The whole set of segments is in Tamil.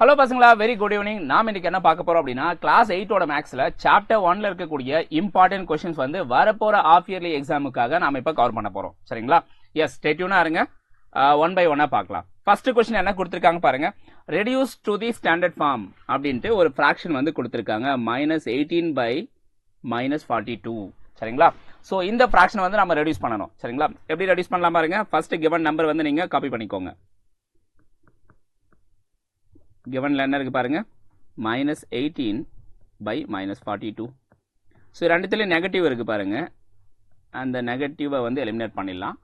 ஹலோ பசங்களா, வெரி குட் ஈவினிங். நாம் இன்னைக்கு என்ன பார்க்க போறோம் அப்படின்னா, கிளாஸ் 8ஓட மேக்ஸ்ல சாப்டர் 1ல இருக்கக்கூடிய இம்பார்ட்டன்ட் கொஸ்டின்ஸ் வந்து வரப்போற ஆஃப் இயர்லி எக்ஸாமுக்காக நாம இப்ப கவர் பண்ண போறோம். சரிங்களா? எஸ், ஸ்டே டியூனா இருங்க. ஒன் பை ஒன்னா பார்க்கலாம். ஃபர்ஸ்ட் கொஸ்டின் என்ன கொடுத்திருக்காங்க பாருங்க. Reduce to the standard form அப்படின்ட்டு ஒரு ஃபிராக்ஷன் வந்து கொடுத்திருக்காங்க. -18 by -42. சரிங்களா? சோ இந்த ஃபிராக்ஷன் வந்து நம்ம ரெடியூஸ் பண்ணணும். சரிங்களா? எப்படி ரெடியூஸ் பண்ணலாம் பாருங்க. ஃபர்ஸ்ட் கிவன் நம்பர் வந்து நீங்க காப்பி பண்ணிக்கோங்க. கிவன்ல என்ன இருக்கு பாருங்க, -18 by -42. ஸோ ரெண்டுத்துலேயும் நெகட்டிவ் இருக்கு பாருங்க. அந்த நெகட்டிவை வந்து எலிமினேட் பண்ணிடலாம்.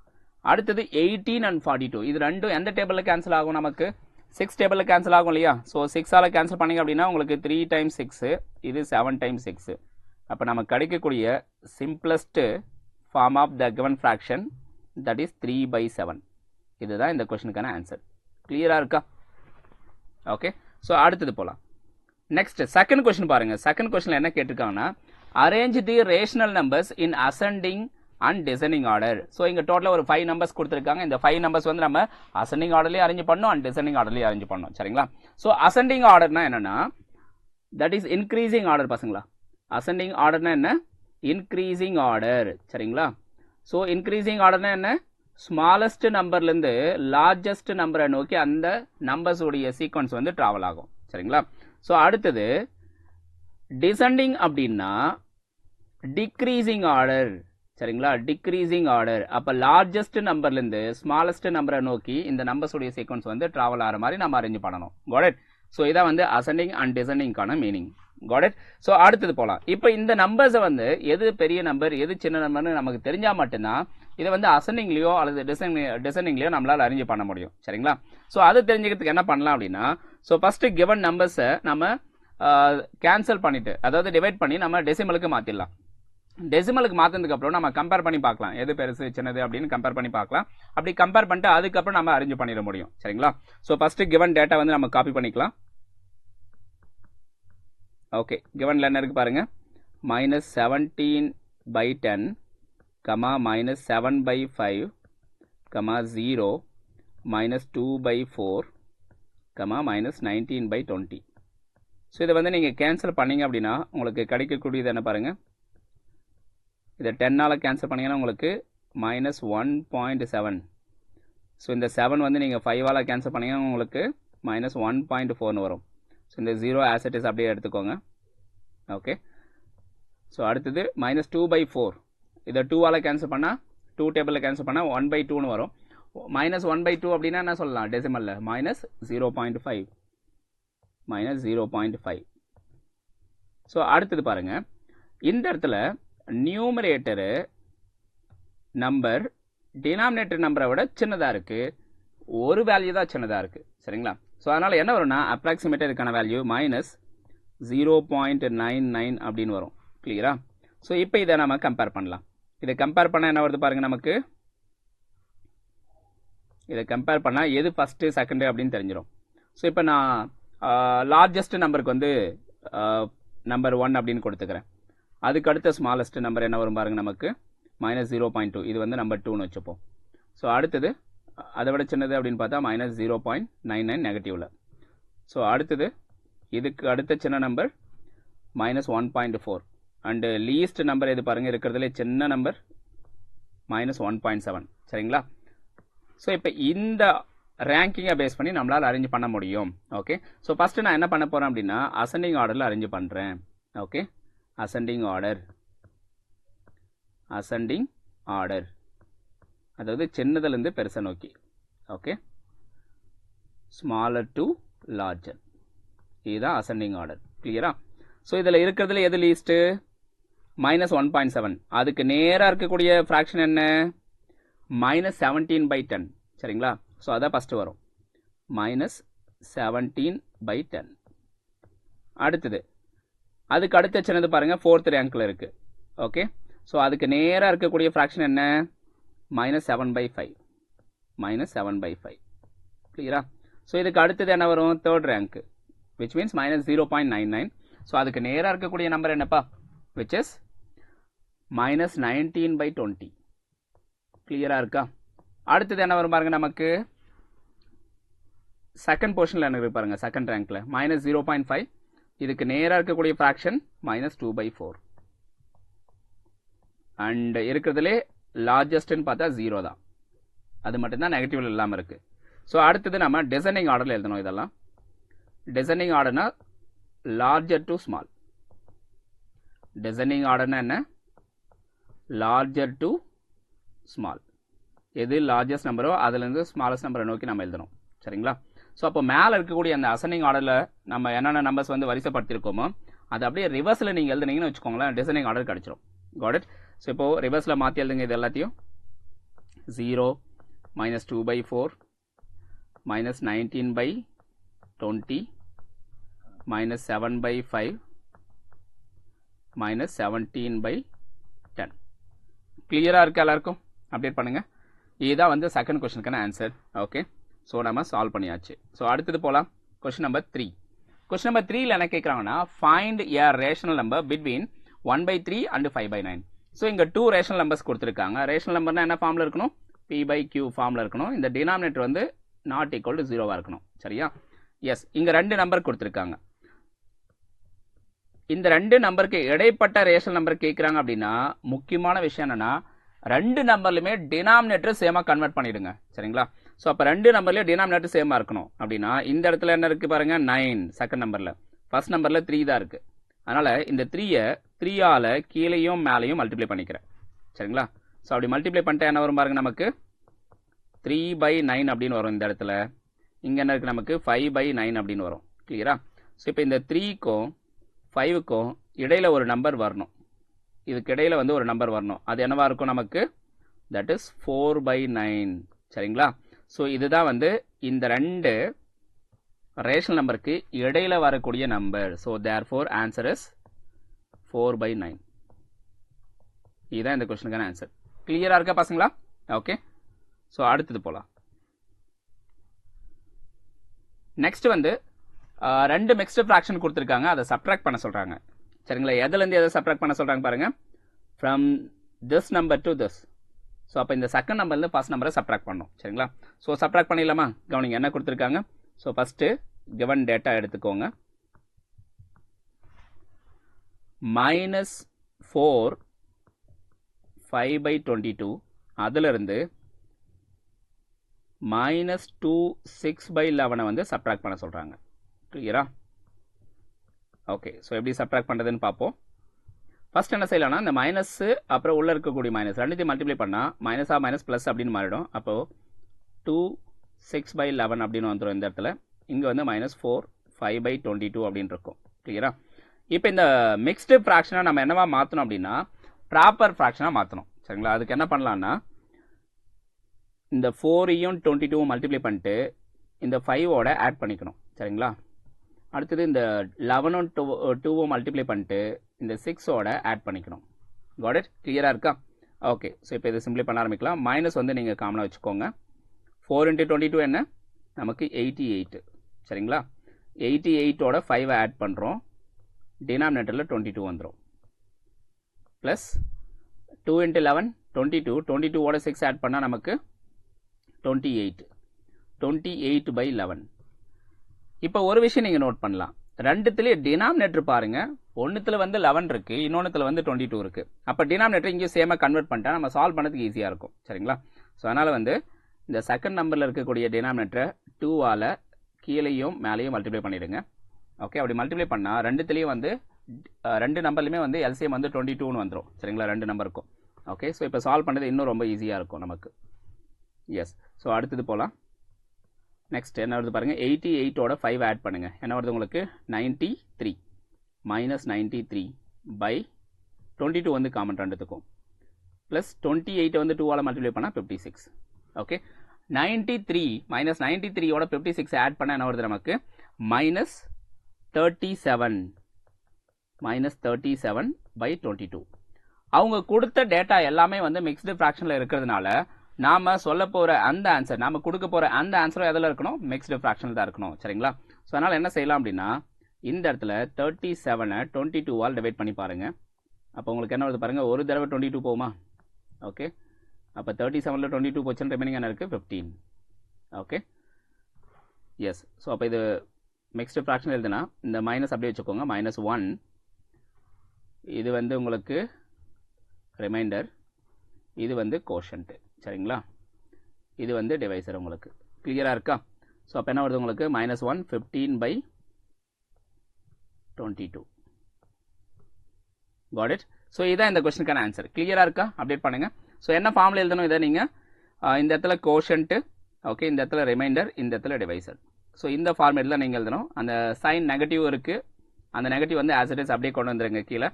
அடுத்தது 18 and 42, இது ரெண்டும் எந்த டேபிளில் கேன்சல் ஆகும்? நமக்கு 6 டேபிளில் கேன்சல் ஆகும் இல்லையா? ஸோ 6ஆல் கேன்சல் பண்ணிங்க அப்படின்னா உங்களுக்கு 3 times 6, இது 7 times 6. அப்போ நமக்கு கிடைக்கக்கூடிய simplest form of the given fraction that is 3/7. இதுதான் இந்த கொஸ்டினுக்கான ஆன்சர். கிளியராக இருக்கா? ஓகே, ஸோ அடுத்தது போகலாம். நெக்ஸ்ட் செகண்ட் கொஸ்டின் பாருங்க. செகண்ட் கொஸ்டின்ல என்ன கேட்டிருக்காங்கன்னா, arrange the rational numbers in ascending and descending order. So இங்கே டோட்டலாக ஒரு 5 நம்பர்ஸ் கொடுத்துருக்காங்க. இந்த 5 நம்பர்ஸ் வந்து நம்ம அசெண்டிங் ஆர்டர்லேயே அரேஞ்ச் பண்ணணும் அண்ட் டிசெண்டிங் ஆர்டர்லேயே அரேஞ்ச் பண்ணணும். சரிங்களா? ஸோ அசெண்டிங் ஆர்டர்னா என்னன்னா, தட் இஸ் இன்க்ரீசிங் ஆர்டர் பசங்களா. அசெண்டிங் ஆர்டர்னா என்ன? Increasing order. சரிங்களா? ஸோ இன்க்ரீசிங் ஆர்டர்னா என்ன? ஸ்மாலஸ்ட் நம்பர்லேருந்து லார்ஜஸ்ட் நம்பரை நோக்கி அந்த நம்பர்ஸ் உடைய சீக்வன்ஸ் வந்து டிராவல் ஆகும். சரிங்களா? ஸோ அடுத்தது டிசெண்டிங் அப்படின்னா டிக்ரீசிங் ஆர்டர். சரிங்களா? Decreasing order. அப்போ லார்ஜஸ்ட் நம்பர்லேருந்து ஸ்மாலஸ்ட் நம்பரை நோக்கி இந்த நம்பர்ஸ் உடைய சீக்வன்ஸ் வந்து டிராவல் ஆகிற மாதிரி நம்ம அரேஞ்ச் பண்ணணும். God it? ஸோ இதான் வந்து அசெண்டிங் அண்ட் டிசெண்டிங்கான மீனிங். Got it? ஸோ அடுத்தது போகலாம். இப்போ இந்த நம்பர்ஸை வந்து எது பெரிய நம்பர் எது சின்ன நம்பர்னு நமக்கு தெரிஞ்சால் மட்டும்தான் இதை வந்து அசெண்டிங்லையோ அல்லது டிசெண்டிங்லையோ நம்மளால் அரேஞ்ச் பண்ண முடியும். சரிங்களா? ஸோ அது தெரிஞ்சுக்கிறதுக்கு என்ன பண்ணலாம் அப்படின்னா, ஸோ ஃபர்ஸ்ட் கிவன் நம்பர்ஸை நம்ம கேன்சல் பண்ணிட்டு, அதாவது டிவைட் பண்ணி நம்ம டெசிமலுக்கு மாற்றிடலாம். டெசிமலுக்கு மாற்றினதுக்கு அப்புறம் நம்ம கம்பேர் பண்ணி பார்க்கலாம், எது பெருசு சின்னது அப்படின்னு கம்பேர் பண்ணி பார்க்கலாம். அப்படி கம்பேர் பண்ணிட்டு அதுக்கப்புறம் நம்ம அரேஞ்ச் பண்ணிட முடியும். சரிங்களா? ஸோ ஃபர்ஸ்ட் கிவன் டேட்டா வந்து நம்ம காப்பி பண்ணிக்கலாம். ஓகே, கிவன்ல என்ன இருக்கு பாருங்க, -17 by 10, -7 by 5, 0, -2 by 4, -19 by 20. So இதை வந்து நீங்கள் கேன்சல் பண்ணீங்க அப்படின்னா உங்களுக்கு கிடைக்கக்கூடியது என்ன பாருங்க, இதை 10ஆல் கேன்சல் பண்ணீங்கன்னா உங்களுக்கு -1.7. ஸோ இந்த 7 வந்து நீங்கள் 5ஆல் கேன்சல் பண்ணீங்கன்னா உங்களுக்கு -1.4 வரும். ஸோ இந்த 0 as it is அப்படியே எடுத்துக்கோங்க. ஓகே, ஸோ அடுத்தது -2 by 4, இதை 2ஆல் கேன்சல் பண்ணால் 2 டேபிளில் கேன்சல் பண்ணால் 1/2ன்னு வரும். -1/2 அப்படின்னா என்ன சொல்லலாம் டெசிமலில்? -0.5. -0.5. ஸோ அடுத்தது பாருங்க, இந்த இடத்துல நியூமரேட்டரு நம்பர் டினாமினேட்டர் நம்பரை விட சின்னதாக இருக்குது, ஒரு வேல்யூ தான் சின்னதாக இருக்குது. சரிங்களா? ஸோ அதனால் என்ன வரும்னா, அப்ராக்சிமேட்டாக இதுக்கான வேல்யூ -0.99 அப்படின்னு வரும். கிளியரா? ஸோ இப்போ இதை நம்ம கம்பேர் பண்ணலாம். இதை கம்பேர் பண்ணால் என்ன வருது பாருங்க, நமக்கு இதை கம்பேர் பண்ணால் எது ஃபஸ்ட்டு செகண்டு அப்படின்னு தெரிஞ்சிடும். ஸோ இப்போ நான் லார்ஜஸ்ட் நம்பருக்கு வந்து நம்பர் 1 அப்படின்னு கொடுத்துக்கிறேன். அதுக்கு அடுத்த ஸ்மாலஸ்ட் நம்பர் என்ன வரும் பாருங்க, நமக்கு -0.2. இது வந்து நம்பர் 2ன்னு வச்சுப்போம். ஸோ அடுத்தது அதை விட சின்னது அப்படின்னு பார்த்தா -0.99 நெகட்டிவ்ல. ஸோ அடுத்தது இதுக்கு அடுத்த சின்ன நம்பர் -1.4 அண்டு லீஸ்ட் நம்பர் எது பாருங்க, இருக்கிறதுல சின்ன நம்பர் -1.7. சரிங்களா? ஸோ இப்போ இந்த ரேங்கிங்கை பேஸ் பண்ணி நம்மளால் அரேஞ்ச் பண்ண முடியும். ஓகே, ஸோ ஃபஸ்ட்டு நான் என்ன பண்ண போகிறேன் அப்படின்னா, அசெண்டிங் ஆர்டரில் அரேஞ்ச் பண்ணுறேன். Okay, ascending order, ascending order, அதாவது சின்னதுலேருந்து பெருசை நோக்கி. ஓகே, ஸ்மாலர் டு லார்ஜர், இதுதான் அசெண்டிங் ஆர்டர். கிளியரா? ஸோ இதில் இருக்கிறதுல எது லீஸ்ட்டு? -1.7. அதுக்கு நேராக இருக்கக்கூடிய ஃப்ராக்ஷன் என்ன? -17 by 10. சரிங்களா? ஸோ அதான் ஃபஸ்ட்டு வரும், -17 by 10. அடுத்தது அதுக்கு அடுத்த சின்னது பாருங்க, 4th ரேங்க்ல இருக்கு. ஓகே, ஸோ அதுக்கு நேராக இருக்கக்கூடிய ஃப்ராக்ஷன் என்ன? -7 by 5. -7 by 5. கிளியரா? ஸோ இதுக்கு அடுத்தது என்ன வரும்? 3rd rank, which means -0.99. So அதுக்கு நேராக இருக்கக்கூடிய நம்பர் என்னப்பா? which is -19 by 20. கிளியரா இருக்கா? அடுத்தது என்ன வரும் பாருங்க, நமக்கு செகண்ட் பொசிஷனில் என்ன இருக்கு பாருங்கள், செகண்ட் ரேங்க்கில் மைனஸ் 0.5. இதுக்கு நேராக இருக்கக்கூடிய ஃப்ராக்ஷன் மைனஸ் 2/4. அண்ட் இருக்கிறதுலே லார்ஜஸ்ட்னு பார்த்தா 0 தான், அது மட்டும்தான் நெகட்டிவ் இல்லாமல் இருக்குது. ஸோ அடுத்தது நம்ம டிசைனிங் ஆர்டரில் எழுதணும். இதெல்லாம் டிசைனிங் ஆர்டர்னா லார்ஜர் டு ஸ்மால். டிசைனிங் ஆர்டர்னா என்ன, லார்ஜர் டு ஸ்மால். எது லார்ஜஸ்ட் நம்பரோ அதுலேருந்து ஸ்மாலஸ்ட் நம்பரை நோக்கி நம்ம எழுதணும். சரிங்களா? ஸோ அப்போ மேலே இருக்கக்கூடிய அந்த அசெண்டிங் ஆர்டரில் நம்ம என்னென்ன நம்பர்ஸ் வந்து வரிசைப்படுத்திருக்கோமோ அது அப்படியே ரிவர்ஸில் நீங்கள் எழுதுனீங்கன்னு வச்சுக்கோங்களேன், டிசைனிங் ஆர்டர் கிடச்சிரும். God it? ஸோ இப்போது ரிவர்ஸில் மாற்றி எழுதுங்க இது எல்லாத்தையும். 0 minus 2/4 minus 19/20 minus 7/5 minus 17/10. கிளியராக இருக்குது எல்லாருக்கும்? அப்டேட் பண்ணுங்கள். இதுதான் வந்து செகண்ட் கொஸ்டினுக்கான ஆன்சர். ஓகே, ஸோ நம்ம சால்வ் பண்ணியாச்சு. ஸோ அடுத்தது போகலாம். Question number 3. கொஸ்டின் நம்பர் 3ல் என்ன கேட்குறாங்கன்னா, find A rational number between 1/3 and 5/9. So இங்கே 2 ரேஷனல் நம்பர்ஸ் கொடுத்துருக்காங்க. ரேஷனல் நம்பர்னா என்ன ஃபார்மில் இருக்கணும், p/q ஃபார்மில் இருக்கணும். இந்த டினாமினேட்டர் வந்து நாட் ஈக்குவல் டு 0வாக இருக்கணும். சரியா? எஸ், இங்கே 2 நம்பர் கொடுத்துருக்காங்க. இந்த 2 நம்பருக்கு இடைப்பட்ட ரேஷனல் நம்பர் கேட்குறாங்க அப்படின்னா முக்கியமான விஷயம் என்னன்னா, 2 நம்பர்லையுமே டினாமினேட்டர் சேமாக கன்வெர்ட் பண்ணிடுங்க. சரிங்களா? ஸோ அப்போ 2 நம்பர்லேயே டினாமினேட்டர் சேமாக இருக்கணும். அப்படின்னா இந்த இடத்துல என்ன இருக்குது பாருங்கள், 9 செகண்ட் நம்பரில், ஃபர்ஸ்ட் நம்பரில் 3 தான் இருக்குது. அதனால் இந்த 3யை 3ஆல் கீழேயும் மேலேயும் மல்டிப்ளை பண்ணிக்கிறேன். சரிங்களா? ஸோ அப்படி மல்டிப்ளை பண்ணிட்டு என்ன வரும் பாருங்கள், நமக்கு 3/9 அப்படின்னு வரும். இந்த இடத்துல இங்கே என்ன இருக்குது, நமக்கு 5/9 அப்படின்னு வரும். கிளியரா? ஸோ இப்போ இந்த 3க்கும் 5க்கும் இடையில ஒரு நம்பர் வரணும். இதுக்கு இடையில வந்து ஒரு நம்பர் வரணும். அது என்னவா இருக்கும் நமக்கு, தட் இஸ் 4/9. சரிங்களா? ஸோ இதுதான் வந்து இந்த 2 ரேஷனல் நம்பருக்கு இடையில வரக்கூடிய number. So therefore answer is 4/9. இதுதான் இந்த கொஸ்டினுக்கான ஆன்சர். கிளியரா இருக்கா பசங்களா? ஓகே, ஸோ அடுத்தது போகலாம். நெக்ஸ்ட் வந்து 2 மிக்ஸ்டு ஃப்ராக்ஷன் கொடுத்துருக்காங்க, அதை சப்ட்ராக்ட் பண்ண சொல்கிறாங்க. சரிங்களா? எதுலேருந்து எதை சப்ட்ராக்ட் பண்ண சொல்கிறாங்க பாருங்கள், from this number to this. So அப்போ இந்த செகண்ட் நம்பர்லேருந்து ஃபர்ஸ்ட் நம்பரை சப்ட்ராக்ட் பண்ணணும். சரிங்களா? ஸோ சப்ட்ராக்ட் பண்ணிடலாமா? கவனிங்க என்ன கொடுத்துருக்காங்க. ஸோ ஃபஸ்ட்டு கிவன் டேட்டா எடுத்துக்கோங்க. -4 5/22, அதிலிருந்து -2 6/11 வந்து சப்ட்ராக்ட் பண்ண சொல்கிறாங்க. கிளியரா? ஓகே, ஸோ எப்படி சப்ட்ராக்ட் பண்ணுறதுன்னு பார்ப்போம். ஃபர்ஸ்ட் என்ன செய்யலாம்னா, இந்த மைனஸ் அப்புறம் உள்ளே இருக்கக்கூடிய மைனஸ் ரெண்டுத்தையும் மல்டிப்ளை பண்ணால் மைனஸாக மைனஸ் ப்ளஸ் அப்படின்னு மாறிடும். அப்போது 2 6/11 அப்படின்னு வந்துடும் இந்த இடத்துல. இங்கே வந்து -4 5/22 அப்படின்னு இருக்கும். கிளியரா? இப்போ இந்த மிக்ஸ்டு ஃப்ராக்ஷனை நம்ம என்னவா மாற்றணும் அப்படின்னா, ப்ராப்பர் ஃப்ராக்ஷனாக மாற்றணும். சரிங்களா? அதுக்கு என்ன பண்ணலான்னா, இந்த 4ஐயும் 22 மல்டிப்ளை பண்ணிட்டு இந்த 5ஓட ஆட் பண்ணிக்கணும். சரிங்களா? அடுத்தது இந்த 11 2 மல்டிப்ளை பண்ணிட்டு இந்த 6ஓட ஆட் பண்ணிக்கணும். Got it? கிளியராக இருக்கா? ஓகே, ஸோ இப்போ இதை சிம்பிளை பண்ண ஆரம்பிக்கலாம். மைனஸ் வந்து நீங்கள் காமனாக வச்சுக்கோங்க. 4 × 22 என்ன, நமக்கு 88. சரிங்களா? 88ஓட 5 ஆட் பண்ணுறோம். டினாமினேட்டரில் 22 வந்துடும். ப்ளஸ் 2 × 11 22, 22ஓட 6 ஆட் பண்ணால் நமக்கு 28. 28/11. இப்போ ஒரு விஷயம் நீங்கள் நோட் பண்ணலாம், ரெண்டுத்துலேயே டினாமினேட்டர் பாருங்கள், ஒன்றுத்தில் வந்து 11 இருக்குது, இன்னொன்றுத்தில் வந்து 22 இருக்குது. அப்போ டினாமினேட்டர் இங்கேயும் சேமாக கன்வெர்ட் பண்ணிட்டா நம்ம சால்வ் பண்ணதுக்கு ஈஸியாக இருக்கும். சரிங்களா? ஸோ அதனால் வந்து இந்த செகண்ட் நம்பரில் இருக்கக்கூடிய டினாமினேட்டரை 2ஆல் கீழேயும் மேலேயும் மல்டிப்ளை பண்ணிவிடுங்க. ஓகே, அப்படி மல்டிப்ளை பண்ணால் ரெண்டுத்துலேயும் வந்து 2 நம்பர்லையுமே வந்து எல்சிஎம் வந்து 22ன்னு வந்துடும். சரிங்களா? 2 நம்பருக்கும். ஓகே, ஸோ இப்போ சால்வ் பண்ணது இன்னும் ரொம்ப ஈஸியாக இருக்கும் நமக்கு. எஸ், ஸோ அடுத்தது போகலாம். நெக்ஸ்ட் என்ன வருது பாருங்கள், 88ஓட 5 ஆட் பண்ணுங்கள். என்ன வருது உங்களுக்கு, 93 -93/22 வந்து காமன் ரெண்டுத்துக்கும். ப்ளஸ் 28 வந்து 2ஆல் மல்டிப்ளை பண்ணால் 56. ஓகே, 93 -93ஓட 56 ஆட் பண்ணால் என்ன வருது நமக்கு, -37/22. அவங்க கொடுத்த டேட்டா எல்லாமே வந்து மிக்ஸ்டு ஃப்ராக்ஷனில் இருக்கிறதுனால நாம் சொல்ல போகிற அந்த ஆன்சர், நாம் கொடுக்க போகிற அந்த ஆன்சரும் எதில் இருக்கணும், மிக்ஸ்டு ஃப்ராக்ஷனில் தான் இருக்கணும். சரிங்களா? ஸோ அதனால் என்ன செய்யலாம் அப்படின்னா, இந்த இடத்துல 37ஐ 22ஆல் டிவைட் பண்ணி பாருங்கள். அப்போ உங்களுக்கு என்ன வருது பாருங்கள், ஒரு தடவை 22 போகுமா? ஓகே, அப்போ 37ல் 22 போச்சுன்னு ரிமைனிங் என்ன இருக்குது, 15. Okay, S. ஸோ அப்போ இது மிக்ஸ்டு ஃப்ராக்ஷன் எழுதுனா இந்த மைனஸ் அப்படியே வச்சுக்கோங்க, -1. இது வந்து உங்களுக்கு ரிமைண்டர், இது வந்து கோஷன்ட்டு. சரிங்களா? இது வந்து டிவைசர். உங்களுக்கு கிளியராக இருக்கா? ஸோ அப்போ என்ன வருது உங்களுக்கு? -1 15/22. God it? ஸோ இதான் இந்த கொஸ்டினுக்கான ஆன்சர். கிளியராக இருக்கா? அப்டேட் பண்ணுங்கள். ஸோ என்ன ஃபார்மில் எழுதணும் இதை நீங்கள்? இந்த இடத்துல கோஷன்ட்டு, ஓகே, இந்த இடத்துல ரிமைண்டர், இந்த இடத்துல டிவைசர். ஸோ இந்த ஃபார்மேட்டில் நீங்கள் எழுதணும். அந்த சைன் நெகட்டிவ் இருக்குது, அந்த நெகட்டிவ் வந்து ஆஸ் இட் இஸ் அப்படியே கொண்டு வந்துடுங்க கீழே.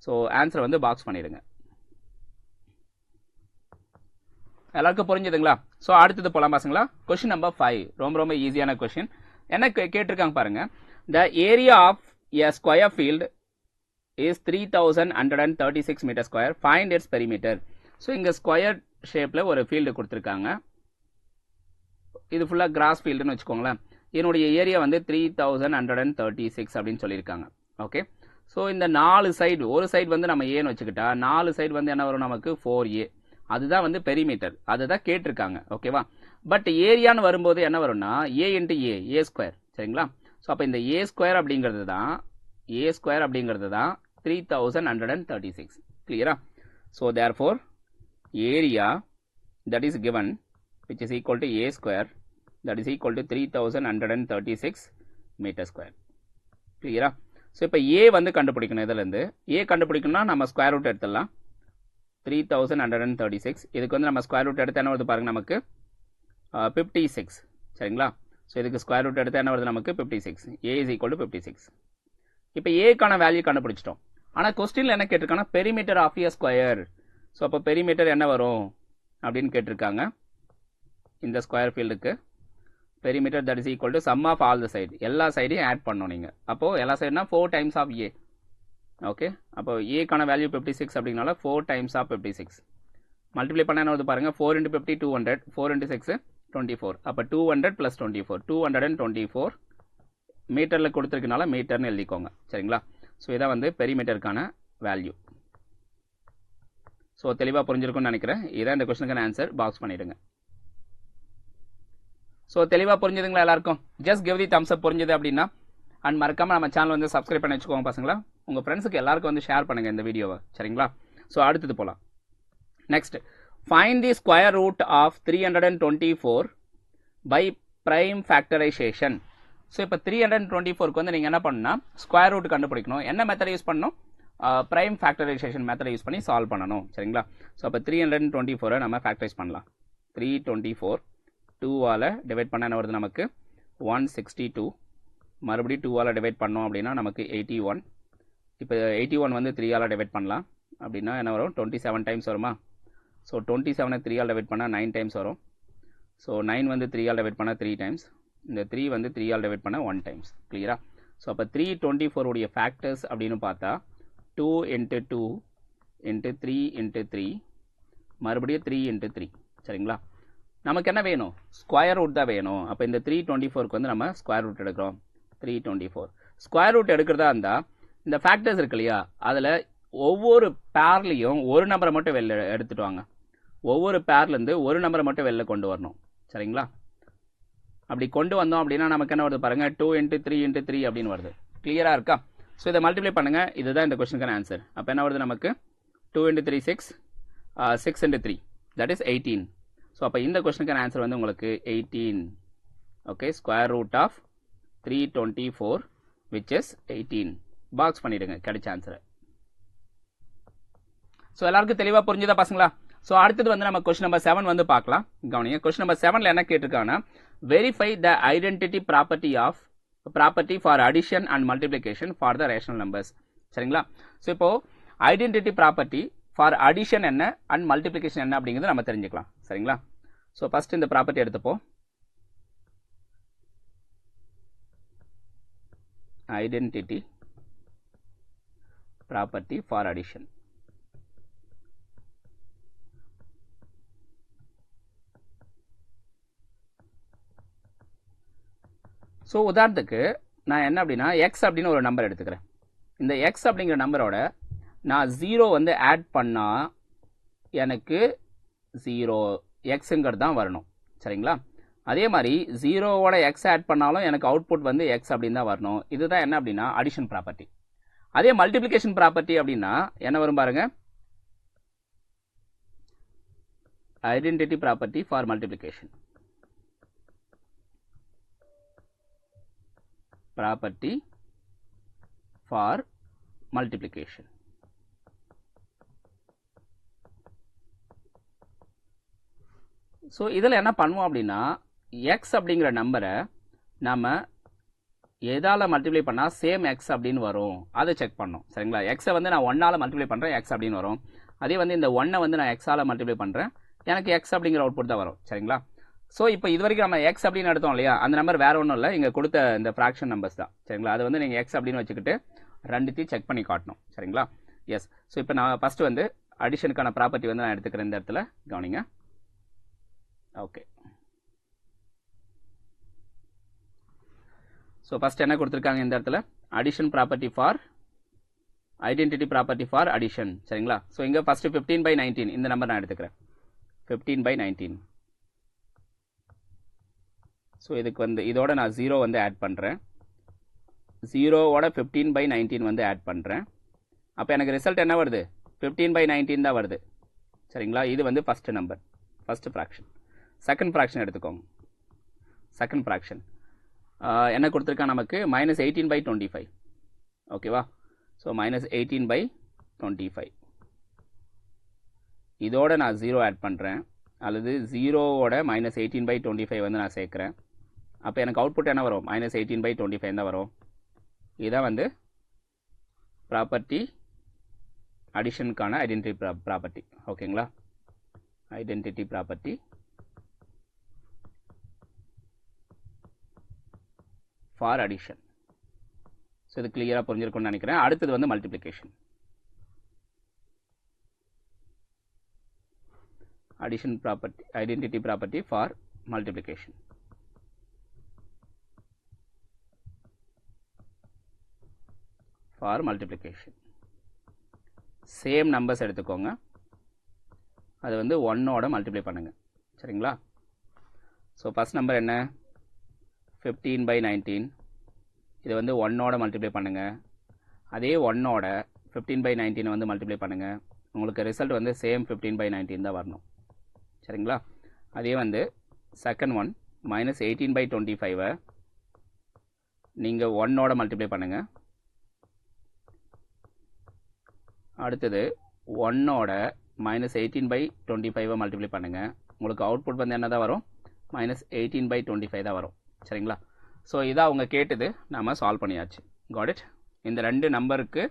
ஸோ ஆன்சர் வந்து பாக்ஸ் பண்ணிடுங்க. எல்லாருக்கும் புரிஞ்சுதுங்களா? ஸோ அடுத்தது போகலாம் பசங்களா. கொஸ்டின் நம்பர் 5 ரொம்ப ரொம்ப ஈஸியான கொஸ்டின். என்ன கேட்டிருக்காங்க பாருங்க. The area of a square field is 3136 metre square. Find its perimeter. So இங்கே ஸ்கொயர் ஷேப்பில் ஒரு ஃபீல்டு கொடுத்துருக்காங்க. இது ஃபுல்லாக கிராஸ் ஃபீல்டுன்னு வச்சுக்கோங்களேன். இதனுடைய ஏரியா வந்து 3136 அப்படின்னு சொல்லியிருக்காங்க. ஓகே. ஸோ இந்த 4 சைடு, ஒரு சைடு வந்து நம்ம ஏன்னு வச்சுக்கிட்டா 4 சைடு வந்து என்ன வரும் நமக்கு? 4A. அதுதான் வந்து பெரிமீட்டர், அதுதான் கேட்டிருக்காங்க. ஓகேவா? பட் ஏரியான்னு வரும்போது என்ன வரும்னா A இன்ட்டு ஏ ஸ்கொயர். சரிங்களா? ஸோ அப்போ இந்த ஏ ஸ்கொயர் அப்படிங்கிறது தான் 3136. கிளியரா? So therefore area that is given which is equal to a square that is equal to 3136 meter square. கிளியரா? ஸோ இப்போ ஏ வந்து கண்டுபிடிக்கணும். இதிலேருந்து ஏ கண்டுபிடிக்கணும்னா நம்ம ஸ்கொயர் ரூட் எடுத்துடலாம். 3136 இதுக்கு வந்து நம்ம ஸ்கொயர் ரூட் எடுத்து என்ன வருது பாருங்க நமக்கு? 56. சரிங்களா? ஸோ இதுக்கு ஸ்கொயர் ரூட் எடுத்து என்ன வருது நமக்கு? 56. a is equal to 56. இப்போ ஏக்கான வேல்யூ கண்டுபிடிச்சிட்டோம். ஆனால் கொஸ்டினில் என்ன கேட்டிருக்காங்கன்னா perimeter of a square. So அப்போ பெரிமீட்டர் என்ன வரும் அப்படின்னு கேட்டிருக்காங்க. இந்த ஸ்கொயர் ஃபீல்டுக்கு perimeter that is equal to sum of all the side. எல்லா சைடையும் ஆட் பண்ணணும் நீங்கள். அப்போது எல்லா சைடுனா 4 டைம்ஸ் ஆஃப் ஏ. ஓகே. அப்போ ஏக்கான வேல்யூ 56 அப்படிங்கனால 4 டைம்ஸ் ஆஃப் 56 மல்டிப்ளை பண்ண என்ன வருது பாருங்கள்? 4 × 50 200, 4 × 6 24. அப்போ 200 + 24 224 மீட்டரில் கொடுத்துருக்கனால மீட்டர்னு எழுதிக்கோங்க. சரிங்களா? ஸோ இதான் வந்து பெரிமீட்டருக்கான வேல்யூ. ஸோ தெளிவாக புரிஞ்சிருக்கும்னு நினைக்கிறேன். இதான் இந்த கொஸ்டினுக்கான ஆன்சர். பாக்ஸ் பண்ணிவிடுங்க. ஸோ தெளிவாக புரிஞ்சுதுங்களா எல்லாருக்கும்? ஜஸ்ட் கிவ் தி தம்ஸ் அப் புரிஞ்சுது அப்படின்னா. அண்ட் மறக்காமல் நம்ம சேனல் வந்து சப்ஸ்கிரைப் பண்ணி வச்சுக்கோங்க பசங்களா. உங்கள் ஃப்ரெண்ட்ஸுக்கு எல்லாருக்கும் வந்து ஷேர் பண்ணுங்கள் இந்த வீடியோவை. சரிங்களா? ஸோ அடுத்தது போகலாம். Next, find the square root of 324 by prime factorisation. So இப்போ 324க்கு வந்து நீங்கள் என்ன பண்ணணும்னா ஸ்கொயர் ரூட் கண்டுபிடிக்கணும். என்ன மெத்தட் யூஸ் பண்ணணும்? ப்ரைம் ஃபேக்டரைசேஷன் மெத்தடை யூஸ் பண்ணி சால்வ் பண்ணணும். சரிங்களா? ஸோ அப்போ 324 நம்ம ஃபேக்டரைஸ் பண்ணலாம். 324 2ஆல் டிவைட் பண்ண என்ன வருது நமக்கு? 162. மறுபடியும் 2ஆல் டிவைட் பண்ணோம் அப்படின்னா நமக்கு 81. இப்போ 81 வந்து 3ஆல் டிவைட் பண்ணலாம் அப்படின்னா என்ன வரும்? 27 டைம்ஸ் வருமா? ஸோ 27 3ஆல் டிவைட் பண்ணால் 9 டைம்ஸ் வரும். ஸோ 9 வந்து 3ஆல் டிவைட் பண்ணால் 3 டைம்ஸ். இந்த 3 வந்து 3ஆல் டிவைட் பண்ணால் 1 டைம்ஸ். கிளியரா? ஸோ அப்போ 324 உடைய ஃபேக்டர்ஸ் அப்படின்னு பார்த்தா 2 × 2 × 3 × 3 மறுபடியும் 3 × 3. சரிங்களா? நமக்கு என்ன வேணும்? ஸ்கொயர் ரூட் தான் வேணும். அப்போ இந்த 324க்கு வந்து நம்ம ஸ்கொயர் ரூட் எடுக்கிறோம். 324 ஸ்கொயர் ரூட் எடுக்கிறதா இருந்தால் இந்த ஃபேக்டர்ஸ் இருக்கு இல்லையா, அதில் ஒவ்வொரு பேர்லேயும் ஒரு நம்பரை மட்டும் வெளில எடுத்துட்டு வாங்க. ஒவ்வொரு பேர்லேருந்து ஒரு நம்பரை மட்டும் வெளில கொண்டு வரணும். சரிங்களா? அப்படி கொண்டு வந்தோம் அப்படின்னா நமக்கு என்ன வருது பாருங்கள்? 2 × 3 × 3 அப்படின்னு வருது. கிளியராக இருக்கா? ஸோ இதை மல்டிப்ளை பண்ணுங்கள். இதுதான் இந்த கொஸ்டினுக்கான ஆன்சர். அப்போ என்ன வருது நமக்கு? 2 × 3 6, 6 × 3 தட் இஸ் 18. ஸோ அப்போ இந்த கொஸ்டினுக்கான ஆன்சர் வந்து உங்களுக்கு 18. Okay. Square root of 324 which is 18. Box பண்ணிவிடுங்க கிடைச்ச ஆன்சரை. ஸோ எல்லாருக்கும் தெளிவாக புரிஞ்சுதா பசங்களா? ஸோ அடுத்தது வந்து நம்ம கொஸ்டின் நம்பர் 7 வந்து பார்க்கலாம். கவனிங்க. கொஸ்டின் நம்பர் 7ல் என்ன கேட்டிருக்காங்கன்னா verify the identity property for addition and multiplication for the rational numbers. சரிங்களா? ஸோ இப்போ ஐடென்டிட்டி ப்ராப்பர்ட்டி ஃபார் அடிஷன் என்ன அண்ட் மல்டிப்ளிகேஷன் என்ன அப்படிங்கிறது நம்ம தெரிஞ்சுக்கலாம். சரிங்களா? ஸோ ஃபர்ஸ்ட் இந்த ப்ராப்பர்ட்டி எடுத்துப்போம். Identity property for addition. So உதாரணத்துக்கு நான் என்ன அப்படின்னா எக்ஸ் அப்படின்னு ஒரு நம்பர் எடுத்துக்கிறேன். இந்த எக்ஸ் அப்படிங்கிற நம்பரோட நான் 0 வந்து ஆட் பண்ணால் எனக்கு 0 எக்ஸுங்கிறது தான் வரணும். சரிங்களா? அதே மாதிரி 0வோட எக்ஸ் ஆட் பண்ணாலும் எனக்கு அவுட்புட் வந்து எக்ஸ் அப்படின்னு தான் வரணும். இதுதான் என்ன அப்படின்னா அடிஷன் ப்ராப்பர்ட்டி. அதே மல்டிப்ளிகேஷன் ப்ராப்பர்ட்டி அப்படின்னா என்ன வரும் பாருங்க, identity property for multiplication. Property for multiplication. So இதில் என்ன பண்ணுவோம் அப்படின்னா எக்ஸ் அப்படிங்கிற நம்பரை நம்ம எதால் மல்டிப்ளை பண்ணால் சேம் எக்ஸ் அப்படின்னு வரும் அதை செக் பண்ணோம். சரிங்களா? எக்ஸை வந்து நான் 1ஆல் மல்டிப்ளை பண்ணுறேன், எக்ஸ் அப்படின்னு வரும். அதே வந்து இந்த 1ஐ வந்து நான் எக்ஸால் மல்டிப்ளை பண்ணுறேன், எனக்கு எக்ஸ் அப்படிங்கிற அவுட்புட் தான் வரும். சரிங்களா? ஸோ இப்போ இது வரைக்கும் நம்ம எக்ஸ் அப்படின்னு எடுத்தோம் இல்லையா, அந்த நம்பர் வேறு ஒன்றும் இல்லை, இங்கே கொடுத்த இந்த ஃப்ராக்ஷன் நம்பர்ஸ் தான். சரிங்களா? அது வந்து நீங்கள் எக்ஸ் அப்படின்னு வச்சுக்கிட்டு ரெண்டுத்தையும் செக் பண்ணி காட்டணும். சரிங்களா? எஸ். ஸோ இப்போ நான் ஃபஸ்ட்டு வந்து அடிஷனுக்கான ப்ராப்பர்ட்டி வந்து நான் எடுத்துக்கிறேன் இந்த இடத்துல, கவனிங்க. ஓகே. ஸோ ஃபஸ்ட் என்ன கொடுத்துருக்காங்க இந்த இடத்துல, addition property for identity property for addition. சரிங்களா? ஸோ இங்கே ஃபஸ்ட்டு 15/19 இந்த நம்பர் நான் எடுத்துக்கிறேன், 15/19. ஸோ இதுக்கு வந்து இதோட நான் 0 வந்து ஆட் பண்ணுறேன், 0வோட 15/19 வந்து ஆட் பண்ணுறேன். அப்போ எனக்கு ரிசல்ட் என்ன வருது, 15/19 தான் வருது. சரிங்களா? இது வந்து first number, first fraction. Second fraction எடுத்துக்கோங்க. செகண்ட் ஃப்ராக்ஷன் என்ன கொடுத்துருக்கா நமக்கு, -18/25. ஓகேவா? ஸோ -18/25 இதோட நான் 0 ஆட் பண்ணுறேன், அல்லது 0வோட -18/25 வந்து நான் சேர்க்குறேன். அப்போ எனக்கு அவுட்புட் என்ன வரும், -18/25 தான் வரும். இதுதான் வந்து ப்ராப்பர்ட்டி அடிஷனுக்கான ஐடென்டிட்டி ப்ராப்பர்ட்டி. ஓகேங்களா? Identity property for addition. So இது கிளியராக புரிஞ்சிருக்கும்னு நினைக்கிறேன். அடுத்தது வந்து multiplication. Addition property, identity property for multiplication. For multiplication same numbers எடுத்துக்கோங்க, அது வந்து 1ஓட மல்டிப்ளை பண்ணுங்க. சரிங்களா? ஸோ ஃபஸ்ட் நம்பர் என்ன, 15/19. இது வந்து 1ஓட மல்டிப்ளை பண்ணுங்கள். அதே 1ஓட 15/19 வந்து மல்டிப்ளை பண்ணுங்கள். உங்களுக்கு ரிசல்ட் வந்து சேம் 15/19 தான் வரணும். சரிங்களா? அதே வந்து செகண்ட் ஒன் -18/25 நீங்கள் 1ஓட மல்டிப்ளை பண்ணுங்கள். அடுத்தது 1ஓட -18/25 மல்டிப்ளை பண்ணுங்கள். உங்களுக்கு அவுட்புட் வந்து என்ன தான் வரும், -18/25 தான் வரும். சரிங்களா? ஸோ இதான் அவங்க கேட்டது, நம்ம சால்வ் பண்ணியாச்சு. Got it? இந்த ரெண்டு நம்பருக்கு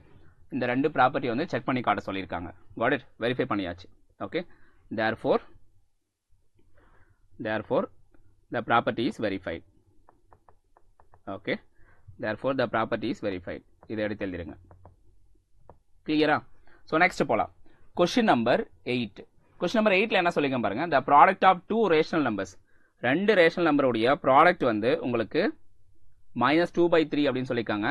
இந்த ரெண்டு ப்ராப்பர்ட்டி வந்து செக் பண்ணி காட்ட சொல்லியிருக்காங்க. Got it? வெரிஃபை பண்ணியாச்சு. Okay. therefore the property is verified. Okay. therefore the property is verified. இதை எடுத்து எழுதிடுங்க. கிளியரா? ஸோ நெக்ஸ்ட் போகலாம். Question number 8. கொஸ்டின் நம்பர் 8ல் என்ன சொல்லியிருக்கேன் பாருங்க, the product of two rational numbers. ரெண்டு ரேஷனல் நம்பருடைய ப்ராடக்ட் வந்து உங்களுக்கு -2/3 அப்படின்னு சொல்லியிருக்காங்க.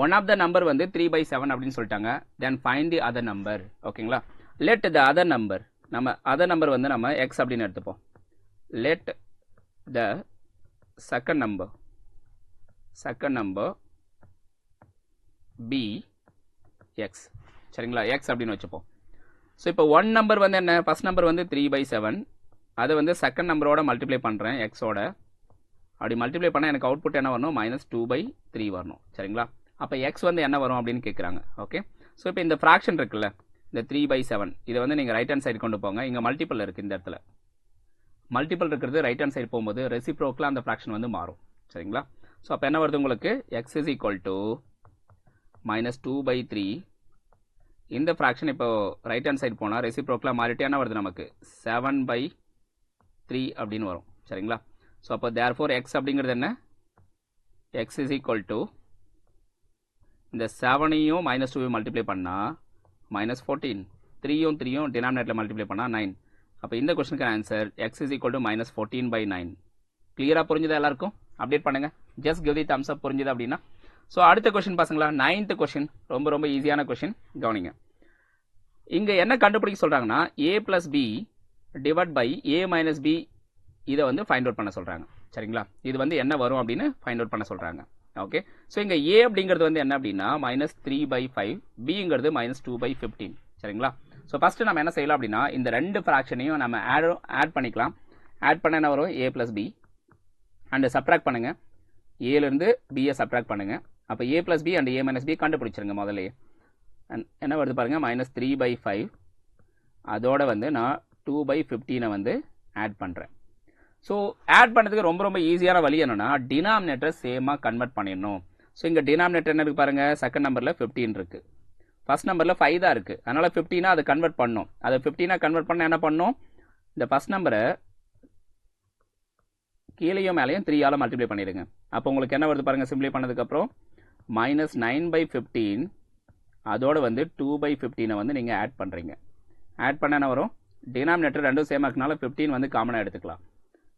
ஒன் ஆஃப் த நம்பர் வந்து 3/7 அப்படின்னு சொல்லிட்டாங்க. Then find the other number. ஓகேங்களா? லெட் த அதர் நம்பர், நம்ம அதர் நம்பர் வந்து நம்ம எக்ஸ் அப்படின்னு எடுத்துப்போம். Let the second number be x. சரிங்களா? எக்ஸ் அப்படின்னு வச்சுப்போம். ஸோ இப்போ ஒன் நம்பர் வந்து என்ன, ஃபர்ஸ்ட் நம்பர் வந்து 3/7, அதை வந்து செகண்ட் நம்பரோட மல்டிப்ளை பண்ணுறேன் எக்ஸோட. அப்படி மல்டிப்ளை பண்ணால் எனக்கு அவுட்புட் என்ன வரணும், -2/3 வரணும். சரிங்களா? அப்போ எக்ஸ் வந்து என்ன வரும் அப்படின்னு கேட்குறாங்க. ஓகே. ஸோ இப்போ இந்த ஃப்ராக்ஷன் இருக்குல்ல, இந்த 3/7, இதை வந்து நீங்கள் ரைட் ஹேண்ட் சைடு கொண்டு போங்க. இங்கே மல்டிபிள் இருக்குது, இந்த இடத்துல மல்டிபிள் இருக்கிறது ரைட் ஹேண்ட் சைடு போகும்போது ரெசிப்ரோக்கில் அந்த ஃப்ராக்ஷன் வந்து மாறும். சரிங்களா? ஸோ அப்போ என்ன வருது உங்களுக்கு, எக்ஸ் இஸ் ஈக்குவல் டு -2/3. இந்த ஃப்ராக்ஷன் இப்போ ரைட் ஹேண்ட் சைடு போனால் ரெசிப்ரோக்கில் மாறிட்டு என்ன வருது நமக்கு, 7/3 அப்படின்னு வரும். சரிங்களா? ஸோ அப்போ therefore x அப்படிங்கிறது என்ன, x is equal to இந்த 7ஐயும் -2ஐயும் மல்டிப்ளை பண்ணால் -14, 3யும் 3யும் டினாமினேட்டில் மல்டிப்ளை பண்ணால் 9. அப்போ இந்த கொஸ்டினுக்கு answer x is equal to -14/9. கிளியராக புரிஞ்சுதா எல்லாருக்கும்? அப்டேட் பண்ணுங்கள். ஜஸ்ட் கிவ் தி தம்ஸ் அப் புரிஞ்சுது அப்படின்னா. ஸோ அடுத்த கொஸ்டின் பசங்களா, 9th கொஸ்டின் ரொம்ப ஈஸியான கொஸ்டின், கவனிங்க. இங்கே என்ன கண்டுபிடிக்க சொல்கிறாங்கன்னா, a + b divide by a - b இதை வந்து ஃபைண்ட் அவுட் பண்ண சொல்கிறாங்க. சரிங்களா, இது வந்து என்ன வரும் அப்படின்னு ஃபைண்ட் அவுட் பண்ண சொல்கிறாங்க. ஓகே, ஸோ இங்கே ஏ அப்படிங்கிறது வந்து என்ன அப்படின்னா -3/5, பிங்கிறது -2/15. சரிங்களா, ஸோ ஃபஸ்ட்டு நம்ம என்ன செய்யலாம் அப்படின்னா இந்த ரெண்டு ஃப்ராக்ஷனையும் நம்ம ஆட் பண்ணிக்கலாம். ஆட் பண்ண என்ன வரும், a + b அண்டு சப்ட்ராக்ட் பண்ணுங்கள். ஏலேருந்து பியை சப்ட்ராக்ட் பண்ணுங்கள். அப்போ a + b and a - b கண்டுபிடிச்சிருங்க முதல்ல. என்ன வருது பாருங்கள், -3/5. அதோட வந்து நான் 2/15 வந்து ஆட் பண்ணுறேன். ஸோ ஆட் பண்ணுறதுக்கு ரொம்ப ரொம்ப ஈஸியான வழி என்னென்னா டினாமினேட்டர் சேமாக கன்வெர்ட் பண்ணிடணும். ஸோ இங்கே டினாமினேட்டர் என்ன இருக்குது பாருங்கள், செகண்ட் நம்பரில் 15 இருக்குது, ஃபஸ்ட் நம்பரில் 5 தான் இருக்குது. அதனால் 15 அதை கன்வெர்ட் பண்ணணும். அதை 15 கன்வெர்ட் பண்ண என்ன பண்ணணும், இந்த ஃபஸ்ட் நம்பரை கீழேயும் மேலேயும் 3ஆல் மல்டிப்ளை பண்ணிடுங்க. அப்போ உங்களுக்கு என்ன வருது பாருங்கள், சிம்ப்ளை பண்ணதுக்கப்புறம் -9/15 அதோடு வந்து 2/15 வந்து நீங்கள் ஆட் பண்ணுறீங்க. ஆட் பண்ண என்ன வரும், டினாமினேட்டர் ரெண்டும் சேமாக இருக்கனால 15 வந்து காமனாக எடுத்துக்கலாம்.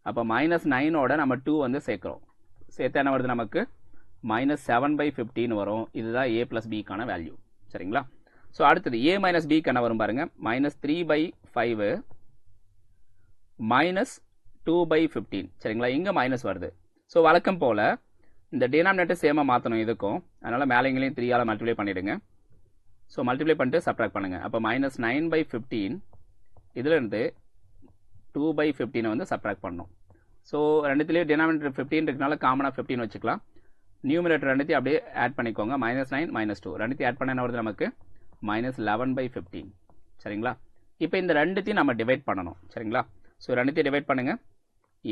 அப்போ -9ஓட நம்ம 2 வந்து சேர்க்குறோம். சேர்த்து என்ன வருது நமக்கு, -7/15 வரும். இதுதான் a + bக்கான வேல்யூ. சரிங்களா, ஸோ அடுத்தது a - bக்கு என்ன வரும் பாருங்கள், -3/5 -2/15. சரிங்களா, இங்கே மைனஸ் வருது. ஸோ வழக்கம் போல் இந்த டினாமினேட்டர் சேமாக மாற்றணும் இதுக்கும். அதனால் மேலேங்களையும் 3ஆல் மல்டிப்ளை பண்ணிவிடுங்க. ஸோ மல்டிப்ளை பண்ணிட்டு சப்ட்ராக்ட் பண்ணுங்கள். அப்போ -9/15 இதிலிருந்து 2/15 வந்து சப்ட்ராக்ட் பண்ணணும். ஸோ ரெண்டுத்துலேயும் டினாமினேட்டர் 15 இருக்கனால காமனாக 15 வச்சுக்கலாம். நியூமரேட்டர் ரெண்டுத்தையும் அப்படியே ஆட் பண்ணிக்கோங்க. -9 -2 ரெண்டுத்தையும் ஆட் பண்ண என்ன வருது நமக்கு, -11/15. சரிங்களா, இப்போ இந்த ரெண்டுத்தையும் நம்ம டிவைட் பண்ணணும். சரிங்களா, ஸோ ரெண்டுத்தையும் டிவைட் பண்ணுங்கள்.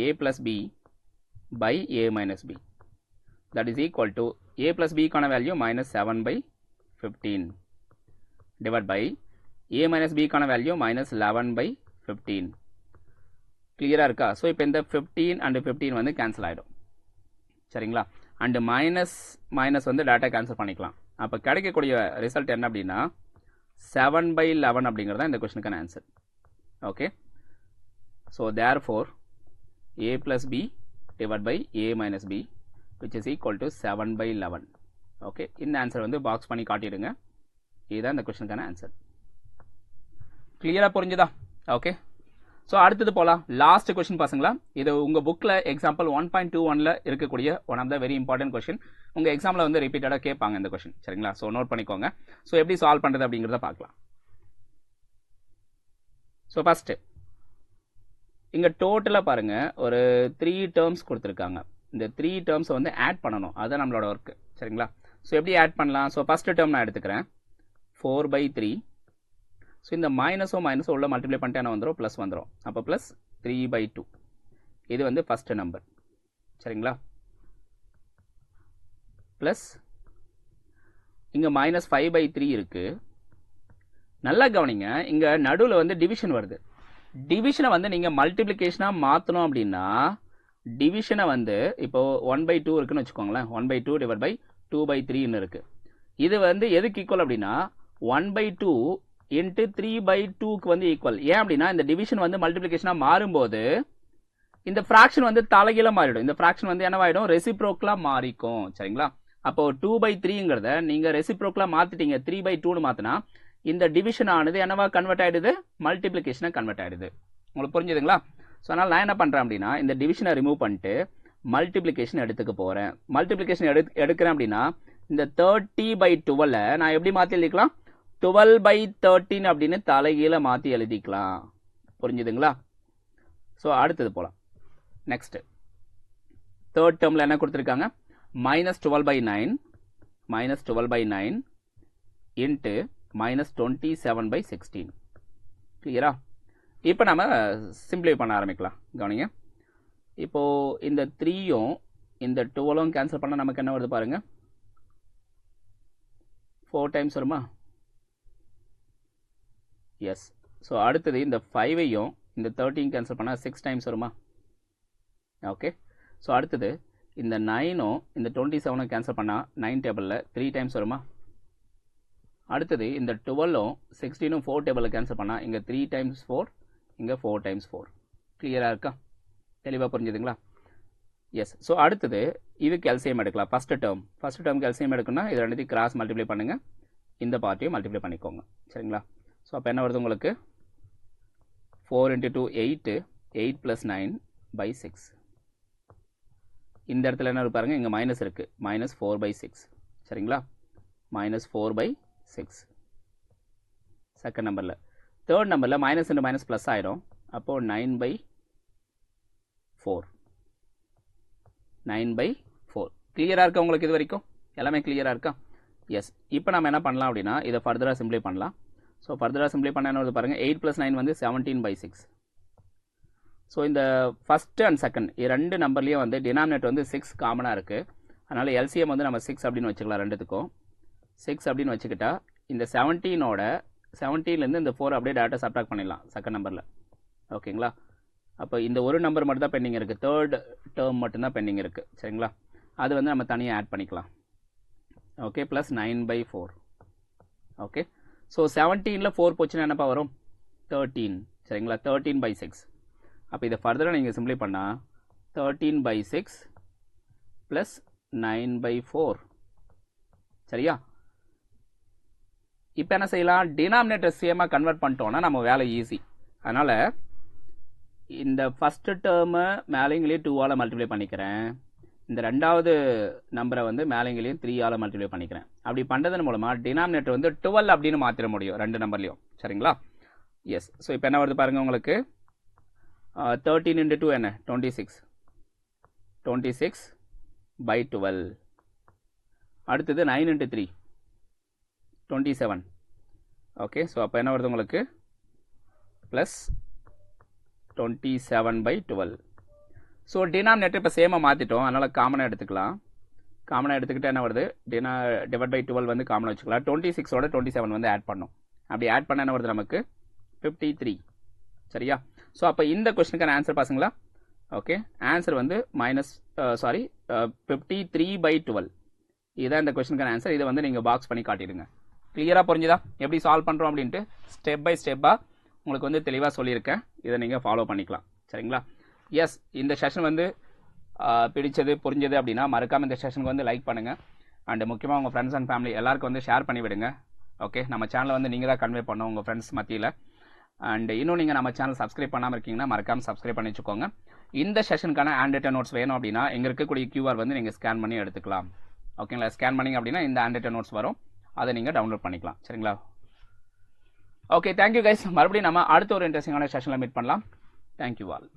a + b by a - b that is equal to a + bக்கான வேல்யூ -7/15 டிவைட் பை a - bக்கான வேல்யூ -11/15. கிளியராக இருக்கா? ஸோ இப்போ இந்த 15 அண்ட் 15 வந்து கேன்சல் ஆகிடும். சரிங்களா, அண்டு மைனஸ் வந்து டேட்டா கேன்சல் பண்ணிக்கலாம். அப்போ கிடைக்கக்கூடிய ரிசல்ட் என்ன அப்படின்னா 7/11 அப்படிங்கிறது தான் இந்த கொஸ்டினுக்கான answer. Okay, so therefore a + b divided by a - b which is equal to 7/11. Okay, இந்த ஆன்சர் வந்து பாக்ஸ் பண்ணி காட்டிடுங்க. இதுதான் இந்த கொஸ்டினுக்கான ஆன்சர். கிளியராக புரிஞ்சுதா? ஓகே, ஸோ அடுத்தது போகலாம். லாஸ்ட் கொஸ்டின் பசங்களா, இது உங்கள் புக்கில் எக்ஸாம்பிள் 1.21ல் இருக்கக்கூடிய one of the very important question. உங்கள் எக்ஸாமில் வந்து ரிப்பீட்டடாக கேட்பாங்க இந்த கொஸ்டின். சரிங்களா, ஸோ நோட் பண்ணிக்கோங்க. ஸோ எப்படி சால்வ் பண்ணுறது அப்படிங்கிறத பார்க்கலாம். ஸோ ஃபஸ்ட்டு இங்கே டோட்டலாக பாருங்கள், ஒரு 3 டேர்ம்ஸ் கொடுத்துருக்காங்க. இந்த 3 டேர்ம்ஸை வந்து ஆட் பண்ணணும். அதுதான் நம்மளோட ஒர்க்கு. சரிங்களா, ஸோ எப்படி ஆட் பண்ணலாம்? ஸோ ஃபஸ்ட்டு டேர்ம் நான் எடுத்துக்கிறேன் 4/3. ஸோ இந்த மைனஸும் உள்ள மல்டிப்ளை பண்ணிட்டு என்ன வந்துடும், ப்ளஸ் வந்துடும். அப்போ +3/2 இது வந்து ஃபஸ்ட்டு நம்பர். சரிங்களா, ப்ளஸ் இங்கே -5/3 இருக்குது. நல்லா கவனிங்க, இங்கே நடுவில் வந்து டிவிஷன் வருது. டிவிஷனை வந்து நீங்கள் மல்டிப்ளிகேஷனாக மாற்றணும் அப்படின்னா டிவிஷனை வந்து இப்போது 1/2 இருக்குன்னு வச்சுக்கோங்களேன். 1/2 டிவைட் பை 2/3ன்னு இருக்குது. இது வந்து எதுக்கு ஈக்குவல் அப்படின்னா 1/2 இன்ட்டு 3/2க்கு வந்து ஈக்குவல். ஏன் அப்படின்னா இந்த டிவிஷன் வந்து மல்டிப்ளிகேஷனாக மாறும்போது இந்த ஃப்ராக்ஷன் வந்து தலைகீழ மாறிடும். இந்த ஃப்ராக்ஷன் வந்து என்னவாயிடும், ரெசிப்ரோக்கலாக மாறிக்கும். சரிங்களா, அப்போது 2/3ங்கிறத நீங்கள் ரெசிப்ரோக்கலாக மாற்றிட்டீங்க, 3/2ன்னு மாற்றினா இந்த டிவிஷன் ஆனது என்னவா கன்வெர்ட் ஆகிடுது, மல்டிப்ளிகேஷனாக கன்வெர்ட் ஆகிடுது. உங்களுக்கு புரிஞ்சுதுங்களா? ஸோ அதனால் நான் என்ன பண்ணுறேன் அப்படின்னா இந்த டிவிஷனை ரிமூவ் பண்ணிட்டு மல்டிப்ளிகேஷன் எடுத்துக்க போகிறேன். மல்டிப்ளிகேஷன் எடுக்கிறேன் அப்படின்னா இந்த 30/12 நான் எப்படி மாற்றி எழுதிக்கலாம், 12/13 அப்படின்னு தலைகீழ மாற்றி எழுதிக்கலாம். புரிஞ்சுதுங்களா? ஸோ அடுத்தது போகலாம். நெக்ஸ்ட்டு தேர்ட் டேர்மில் என்ன கொடுத்துருக்காங்க, -12/9 இன்ட்டு -27/16. கிளியரா? இப்போ நம்ம சிம்பிளை பண்ண ஆரம்பிக்கலாம். கவனிங்க, இப்போது இந்த 3யும் இந்த 12ம் கேன்சல் பண்ணால் நமக்கு என்ன வருது பாருங்கள், 4 டைம்ஸ் வருமா? எஸ். ஸோ அடுத்தது இந்த 5ஐயும் இந்த 13 கேன்சல் பண்ணால் 6 டைம்ஸ் வருமா? ஓகே. ஸோ அடுத்தது இந்த 9ம் இந்த 27ம் கேன்சல் பண்ணால் 9 டேபிளில் 3 டைம்ஸ் வருமா? அடுத்தது இந்த 12ம் 16ம் 4 டேபிளில் கேன்சல் பண்ணால் இங்கே 3 டைம்ஸ் 4, இங்கே 4 டைம்ஸ் 4. கிளியராக இருக்கா? தெளிவாக புரிஞ்சுதுங்களா? எஸ். ஸோ அடுத்தது இதுக்கு எல்சிஎம் எடுக்கலாம். ஃபஸ்ட்டு டேர்முக்கு எல்சிஎம் எடுக்கணும்னா இது ரெண்டுத்தையும் கிராஸ் மல்டிப்ளை பண்ணுங்கள், இந்த பார்ட்டையும் மல்டிப்ளை பண்ணிக்கோங்க. சரிங்களா? ஸோ அப்போ என்ன வருது உங்களுக்கு, 4 × 2 8, 8 + 9 by 6. இந்த இடத்துல என்ன இருக்கு பாருங்க, இங்கே மைனஸ் இருக்குது, minus 4 by 6. சரிங்களா, minus 4 by 6 செகண்ட் நம்பரில். தேர்ட் நம்பரில் மைனஸ் இன்டு மைனஸ் ப்ளஸ் ஆகிடும். அப்போது 9 by 4. 9 by 4. கிளியராக இருக்கா உங்களுக்கு? இது வரைக்கும் எல்லாமே கிளியராக இருக்கா? எஸ். இப்போ நம்ம என்ன பண்ணலாம் அப்படின்னா இதை ஃபர்தராக சிம்ப்ளை பண்ணலாம். ஸோ ஃபர்தராக சிம்ப்ளை பண்ண என்ன வருது பாருங்கள், 8 + 9 வந்து 17 by 6. ஸோ இந்த ஃபஸ்ட்டு அண்ட் செகண்ட் ரெண்டு நம்பர்லேயும் வந்து டினாமினேட்டர் வந்து 6 காமனாக இருக்குது. அதனால் எல்சிஎம் வந்து நம்ம 6 அப்படின்னு வச்சுக்கலாம். ரெண்டுத்துக்கும் 6 அப்படின்னு வச்சுக்கிட்டா இந்த 17லேருந்து இந்த 4 அப்படியே டேரெக்டாக சப்ட்ராக்ட் பண்ணிடலாம் செகண்ட் நம்பரில். ஓகேங்களா, அப்போ இந்த ஒரு நம்பர் மட்டும் தான் பெண்டிங் இருக்குது, தேர்ட் டேர்ம் மட்டும்தான் பெண்டிங் இருக்குது. சரிங்களா, அது வந்து நம்ம தனியாக ஆட் பண்ணிக்கலாம். Okay, plus 9 by 4. Okay, so 17ல் 4 போச்சுன்னா என்னப்பா வரும்? 13. சரிங்களா, 13 by 6. அப்போ இதை ஃபர்தராக நீங்கள் சிம்ப்ளை பண்ணால் 13 by 6 ப்ளஸ் 9 by 4. சரியா, இப்போ என்ன செய்யலாம், டினாமினேட்டர் சேமாக கன்வெர்ட் பண்ணிட்டோன்னா நம்ம வேலை ஈஸி. அதனால் இந்த ஃபஸ்ட்டு டேர்மை மேலேங்களையும் 2ஆல் மல்டிப்ளை பண்ணிக்கிறேன், இந்த ரெண்டாவது நம்பரை வந்து மேலேங்களையும் 3ஆல் மல்டிப்ளை பண்ணிக்கிறேன். அப்படி பண்ணுறதன் மூலமாக டினாமினேட்டர் வந்து 12 அப்படின்னு மாற்றிட முடியும் ரெண்டு நம்பர்லையும். சரிங்களா, எஸ். ஸோ இப்போ என்ன வருது பாருங்கள் உங்களுக்கு, 13 into 2 என்ன, 26. 26 by 12. அடுத்தது 9 into 3 27. ஓகே, ஸோ அப்போ என்ன வருது உங்களுக்கு, ப்ளஸ் 27 by 12. ஸோ டினாமினேட்டர் இப்போ சேமாக மாற்றிட்டோம், அதனால் காமனாக எடுத்துக்கலாம். காமனாக எடுத்துக்கிட்டு என்ன வருது, டிவைட் பை 12 வந்து காமனாக வச்சுக்கலாம். 26ஓட 27 வந்து ஆட் பண்ணோம். அப்படி ஆட் பண்ண என்ன வருது நமக்கு, 53. சரியா, ஸோ அப்போ இந்த கொஸ்டினுக்கான ஆன்சர் பாருங்களா. ஓகே, ஆன்சர் வந்து 53 by 12. இதுதான் இந்த கொஸ்டினுக்கான ஆன்சர். இதை வந்து நீங்கள் பாக்ஸ் பண்ணி காட்டிடுங்க. கிளியராக புரிஞ்சுதா எப்படி சால்வ் பண்ணுறோம் அப்படின்ட்டு? ஸ்டெப் பை ஸ்டெப்பாக உங்களுக்கு வந்து தெளிவாக சொல்லியிருக்கேன், இதை நீங்கள் ஃபாலோ பண்ணிக்கலாம். சரிங்களா, எஸ். இந்த செஷன் வந்து பிடிச்சது புரிஞ்சது அப்படின்னா மறக்காமல் இந்த செஷனுக்கு வந்து லைக் பண்ணுங்கள். அண்ட் முக்கியமாக உங்கள் ஃப்ரெண்ட்ஸ் அண்ட் ஃபேமிலி எல்லாருக்கும் வந்து ஷேர் பண்ணி விடுங்க. ஓகே, நம்ம சேனலை வந்து நீங்கள் தான் கன்வே பண்ணோம் உங்கள் ஃப்ரெண்ட்ஸ் மத்தியில். அண்ட் இன்னும் நீங்கள் நம்ம சேனல் சப்ஸ்கிரைப் பண்ணாமல் இருக்கீங்கன்னா மறக்காமல் சப்ஸ்கிரைப் பண்ணி வச்சுக்கோங்க. இந்த செஷனுக்கான ஹேண்ட் ரிட்டன் நோட்ஸ் வேணும் அப்படின்னா எங்கே இருக்கக்கூடிய QR வந்து நீங்கள் ஸ்கேன் பண்ணி எடுத்துக்கலாம். ஓகேங்களா, ஸ்கேன் பண்ணிங்க அப்படின்னா இந்த ஹேண்ட் ரிட்டன் நோட்ஸ் வரும், அதை நீங்கள் டவுன்லோட் பண்ணிக்கலாம். சரிங்களா, ஓகே, தேங்க்யூ கைஸ். மறுபடியும் நம்ம அடுத்த ஒரு இன்ட்ரெஸ்டிங்கான செஷனில் மீட் பண்ணலாம். Thank you all.